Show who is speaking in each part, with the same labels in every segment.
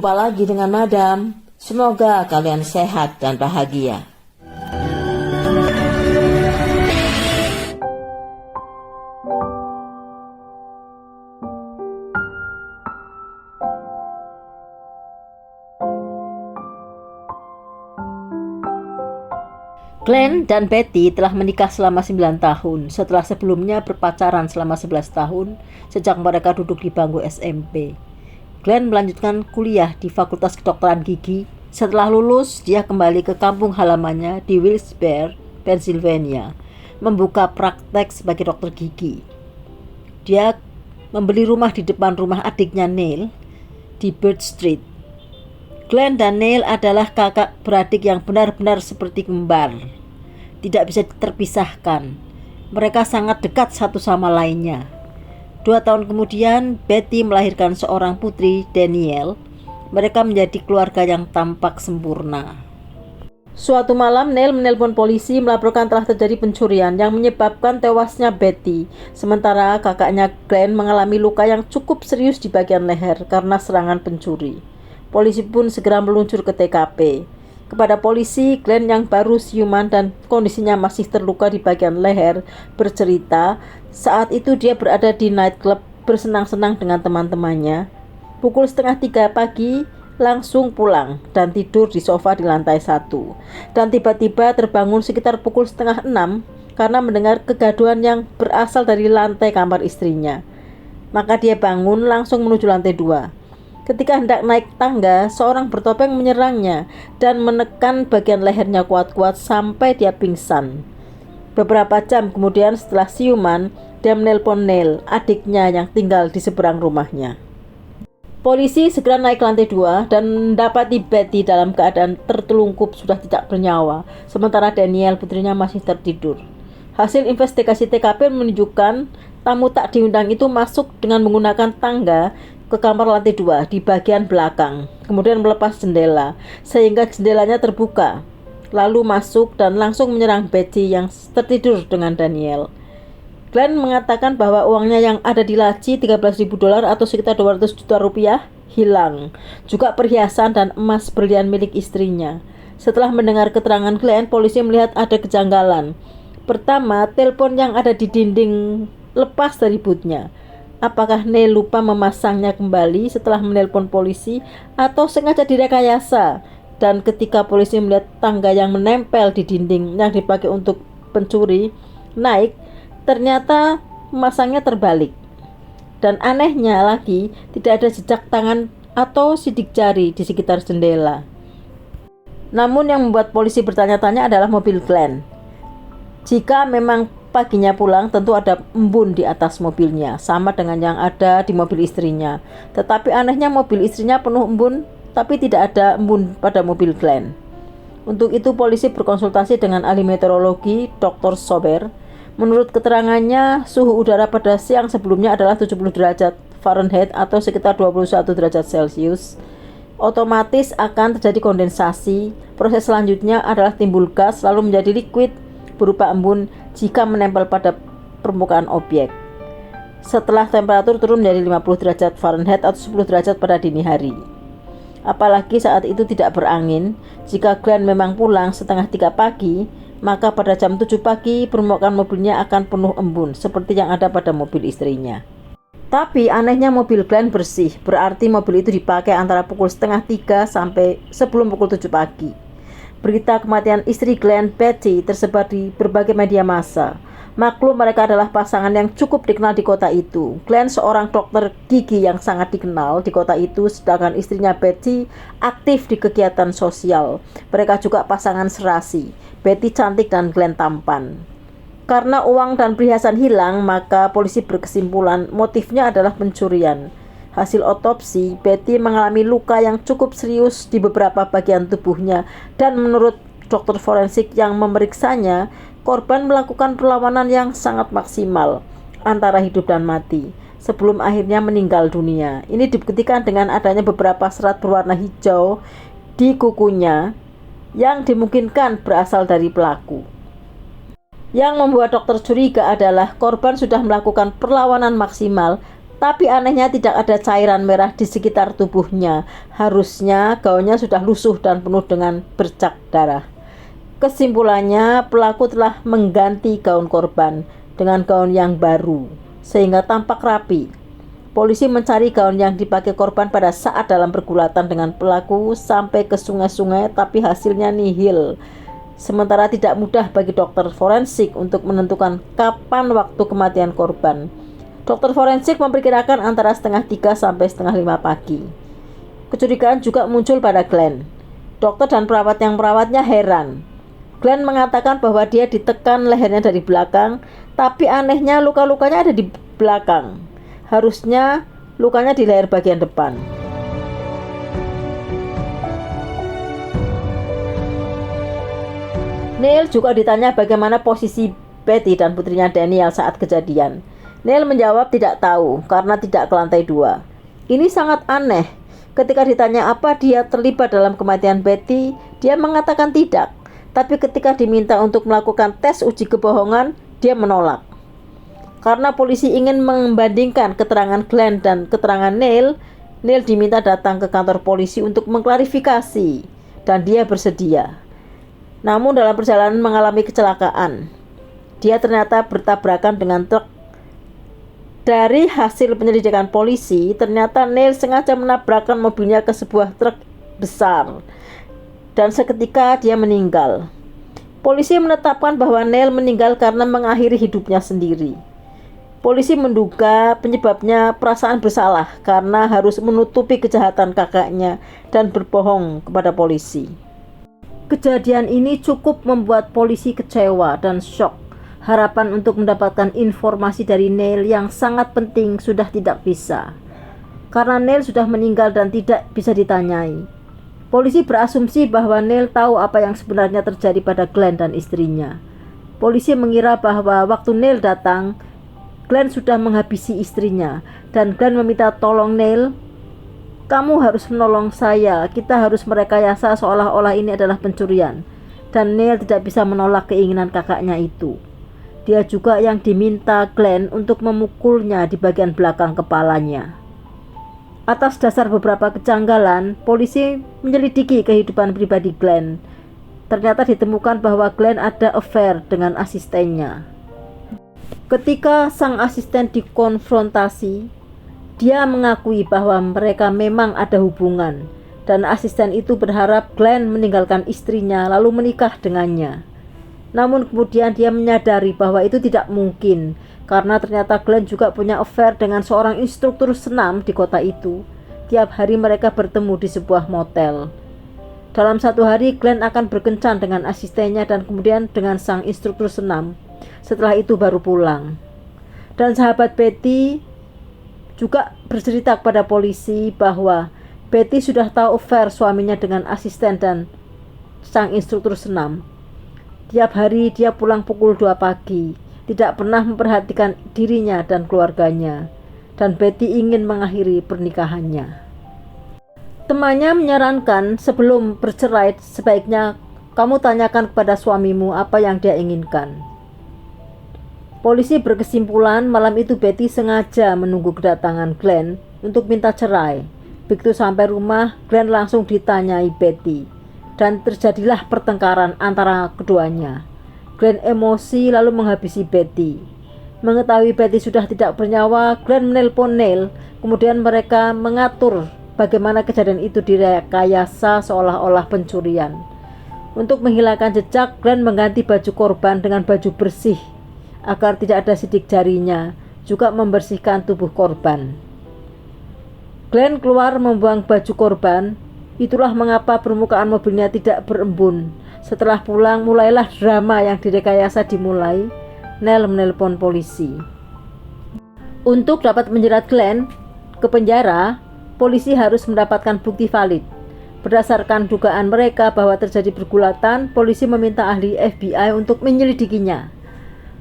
Speaker 1: Jumpa lagi dengan Madam. Semoga kalian sehat dan bahagia. Glenn dan Betty telah menikah selama 9 tahun setelah sebelumnya berpacaran selama 11 tahun sejak mereka duduk di bangku SMP. Glenn melanjutkan kuliah di Fakultas Kedokteran Gigi. Setelah lulus, dia kembali ke kampung halamannya di Wilkes-Barre, Pennsylvania, membuka praktek sebagai dokter gigi. Dia membeli rumah di depan rumah adiknya Neil di Birch Street. Glenn dan Neil adalah kakak beradik yang benar-benar seperti kembar. Tidak bisa terpisahkan. Mereka sangat dekat satu sama lainnya. 2 tahun kemudian, Betty melahirkan seorang putri, Danielle. Mereka menjadi keluarga yang tampak sempurna. Suatu malam, Neil menelpon polisi melaporkan telah terjadi pencurian yang menyebabkan tewasnya Betty. Sementara kakaknya Glenn mengalami luka yang cukup serius di bagian leher karena serangan pencuri. Polisi pun segera meluncur ke TKP. Kepada polisi, Glenn yang baru siuman dan kondisinya masih terluka di bagian leher bercerita, saat itu dia berada di nightclub bersenang-senang dengan teman-temannya. Pukul 2:30 pagi langsung pulang dan tidur di sofa di lantai 1. Dan tiba-tiba terbangun sekitar pukul 5:30 karena mendengar kegaduhan yang berasal dari lantai kamar istrinya. Maka dia bangun langsung menuju lantai 2. Ketika hendak naik tangga, seorang bertopeng menyerangnya dan menekan bagian lehernya kuat-kuat sampai dia pingsan. Beberapa jam kemudian setelah siuman, dia menelpon Neil, adiknya yang tinggal di seberang rumahnya. Polisi segera naik ke lantai 2 dan mendapati Betty dalam keadaan tertelungkup sudah tidak bernyawa, sementara Danielle putrinya masih tertidur. Hasil investigasi TKP menunjukkan tamu tak diundang itu masuk dengan menggunakan tangga ke kamar lantai 2 di bagian belakang, kemudian melepas jendela sehingga jendelanya terbuka, lalu masuk dan langsung menyerang Betty yang tertidur dengan Danielle. Glenn mengatakan bahwa uangnya yang ada di laci $13.000 atau sekitar 200 juta rupiah hilang, juga perhiasan dan emas berlian milik istrinya. Setelah mendengar keterangan Glenn, polisi melihat ada kejanggalan. Pertama, telepon yang ada di dinding lepas dari bootnya. Apakah Neil lupa memasangnya kembali setelah menelpon polisi atau sengaja direkayasa? Dan ketika polisi melihat tangga yang menempel di dinding yang dipakai untuk pencuri naik, ternyata memasangnya terbalik. Dan anehnya lagi, tidak ada jejak tangan atau sidik jari di sekitar jendela. Namun yang membuat polisi bertanya-tanya adalah mobil Glenn. Jika memang paginya pulang, tentu ada embun di atas mobilnya, sama dengan yang ada di mobil istrinya. Tetapi anehnya mobil istrinya penuh embun, tapi tidak ada embun pada mobil Glenn. Untuk itu polisi berkonsultasi dengan ahli meteorologi, Dr. Sober. Menurut keterangannya, suhu udara pada siang sebelumnya adalah 70 derajat Fahrenheit atau sekitar 21 derajat Celcius. Otomatis akan terjadi kondensasi. Proses selanjutnya adalah timbul gas lalu menjadi liquid berupa embun jika menempel pada permukaan objek. Setelah temperatur turun menjadi 50 derajat Fahrenheit atau 10 derajat pada dini hari. Apalagi saat itu tidak berangin. Jika Glenn memang pulang 2:30 pagi, maka pada jam 7 pagi permukaan mobilnya akan penuh embun seperti yang ada pada mobil istrinya. Tapi anehnya mobil Glenn bersih, berarti mobil itu dipakai antara pukul 2:30 sampai sebelum pukul 7 pagi. Berita kematian istri Glenn, Betty, tersebar di berbagai media massa. Maklum mereka adalah pasangan yang cukup dikenal di kota itu. Glenn seorang dokter gigi yang sangat dikenal di kota itu, sedangkan istrinya Betty aktif di kegiatan sosial. Mereka juga pasangan serasi. Betty cantik dan Glenn tampan. Karena uang dan perhiasan hilang, maka polisi berkesimpulan motifnya adalah pencurian. Hasil otopsi, Betty mengalami luka yang cukup serius di beberapa bagian tubuhnya dan menurut dokter forensik yang memeriksanya, korban melakukan perlawanan yang sangat maksimal antara hidup dan mati sebelum akhirnya meninggal dunia. Ini dibuktikan dengan adanya beberapa serat berwarna hijau di kukunya yang dimungkinkan berasal dari pelaku. Yang membuat dokter curiga adalah korban sudah melakukan perlawanan maksimal Tapi anehnya tidak ada cairan merah di sekitar tubuhnya. Harusnya gaunnya sudah lusuh dan penuh dengan bercak darah. Kesimpulannya, pelaku telah mengganti gaun korban dengan gaun yang baru, sehingga tampak rapi. Polisi mencari gaun yang dipakai korban pada saat dalam pergulatan dengan pelaku sampai ke sungai-sungai, tapi hasilnya nihil. Sementara tidak mudah bagi dokter forensik untuk menentukan kapan waktu kematian korban. Dokter forensik memperkirakan antara setengah 3 sampai setengah 5 pagi. Kecurigaan juga muncul pada Glenn. Dokter dan perawat yang merawatnya heran. Glenn mengatakan bahwa dia ditekan lehernya dari belakang, tapi anehnya luka-lukanya ada di belakang. Harusnya lukanya di leher bagian depan. Neil juga ditanya bagaimana posisi Betty dan putrinya Daniel saat kejadian. Neil menjawab tidak tahu karena tidak ke lantai 2. Ini sangat aneh. Ketika ditanya apa dia terlibat dalam kematian Betty, dia mengatakan tidak. Tapi ketika diminta untuk melakukan tes uji kebohongan, dia menolak. Karena polisi ingin membandingkan keterangan Glenn dan keterangan Neil, Neil diminta datang ke kantor polisi untuk mengklarifikasi, dan dia bersedia. Namun dalam perjalanan mengalami kecelakaan. Dia ternyata bertabrakan dengan truk. Dari hasil penyelidikan polisi, ternyata Neil sengaja menabrakkan mobilnya ke sebuah truk besar. Dan seketika dia meninggal. Polisi menetapkan bahwa Neil meninggal karena mengakhiri hidupnya sendiri. Polisi menduga penyebabnya perasaan bersalah karena harus menutupi kejahatan kakaknya dan berbohong kepada polisi. Kejadian ini cukup membuat polisi kecewa dan syok. Harapan untuk mendapatkan informasi dari Neil yang sangat penting sudah tidak bisa. Karena Neil sudah meninggal dan tidak bisa ditanyai. Polisi berasumsi bahwa Neil tahu apa yang sebenarnya terjadi pada Glenn dan istrinya. Polisi mengira bahwa waktu Neil datang, Glenn sudah menghabisi istrinya, dan Glenn meminta tolong Neil, kamu harus menolong saya, kita harus merekayasa seolah-olah ini adalah pencurian. Dan Neil tidak bisa menolak keinginan kakaknya itu. Dia juga yang diminta Glenn untuk memukulnya di bagian belakang kepalanya. Atas dasar beberapa kejanggalan, polisi menyelidiki kehidupan pribadi Glenn. Ternyata ditemukan bahwa Glenn ada affair dengan asistennya. Ketika sang asisten dikonfrontasi, dia mengakui bahwa mereka memang ada hubungan, dan asisten itu berharap Glenn meninggalkan istrinya lalu menikah dengannya. Namun kemudian dia menyadari bahwa itu tidak mungkin, karena ternyata Glenn juga punya affair dengan seorang instruktur senam di kota itu. Tiap hari mereka bertemu di sebuah motel. Dalam satu hari Glenn akan berkencan dengan asistennya dan kemudian dengan sang instruktur senam. Setelah itu baru pulang. Dan sahabat Betty juga bercerita kepada polisi bahwa Betty sudah tahu affair suaminya dengan asisten dan sang instruktur senam. Tiap hari dia pulang pukul 2 pagi, tidak pernah memperhatikan dirinya dan keluarganya, dan Betty ingin mengakhiri pernikahannya. Temannya menyarankan sebelum bercerai sebaiknya kamu tanyakan kepada suamimu apa yang dia inginkan. Polisi berkesimpulan malam itu Betty sengaja menunggu kedatangan Glenn untuk minta cerai. Begitu sampai rumah, Glenn langsung ditanyai Betty, dan terjadilah pertengkaran antara keduanya. Glenn emosi lalu menghabisi Betty. Mengetahui Betty sudah tidak bernyawa, Glenn menelpon Neil. Kemudian mereka mengatur bagaimana kejadian itu direkayasa seolah-olah pencurian. Untuk menghilangkan jejak, Glenn mengganti baju korban dengan baju bersih agar tidak ada sidik jarinya, juga membersihkan tubuh korban. Glenn keluar membuang baju korban. Itulah mengapa permukaan mobilnya tidak berembun. Setelah pulang, mulailah drama yang direkayasa dimulai. Neil menelpon polisi. Untuk dapat menjerat Glenn ke penjara, polisi harus mendapatkan bukti valid. Berdasarkan dugaan mereka bahwa terjadi pergulatan, polisi meminta ahli FBI untuk menyelidikinya.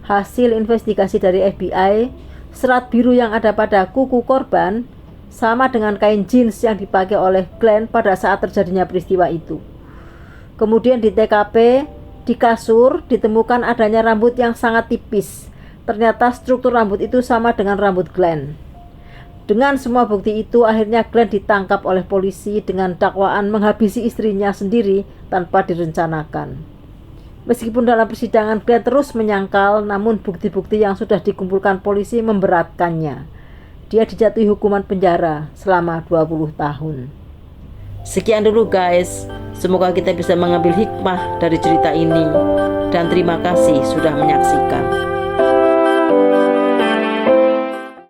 Speaker 1: Hasil investigasi dari FBI, serat biru yang ada pada kuku korban sama dengan kain jeans yang dipakai oleh Glenn pada saat terjadinya peristiwa itu. Kemudian di TKP, di kasur, ditemukan adanya rambut yang sangat tipis. Ternyata struktur rambut itu sama dengan rambut Glenn. Dengan semua bukti itu, akhirnya Glenn ditangkap oleh polisi dengan dakwaan menghabisi istrinya sendiri tanpa direncanakan. Meskipun dalam persidangan Glenn terus menyangkal, namun bukti-bukti yang sudah dikumpulkan polisi memberatkannya. Dia dijatuhi hukuman penjara selama 20 tahun. Sekian dulu guys, semoga kita bisa mengambil hikmah dari cerita ini. Dan terima kasih sudah menyaksikan.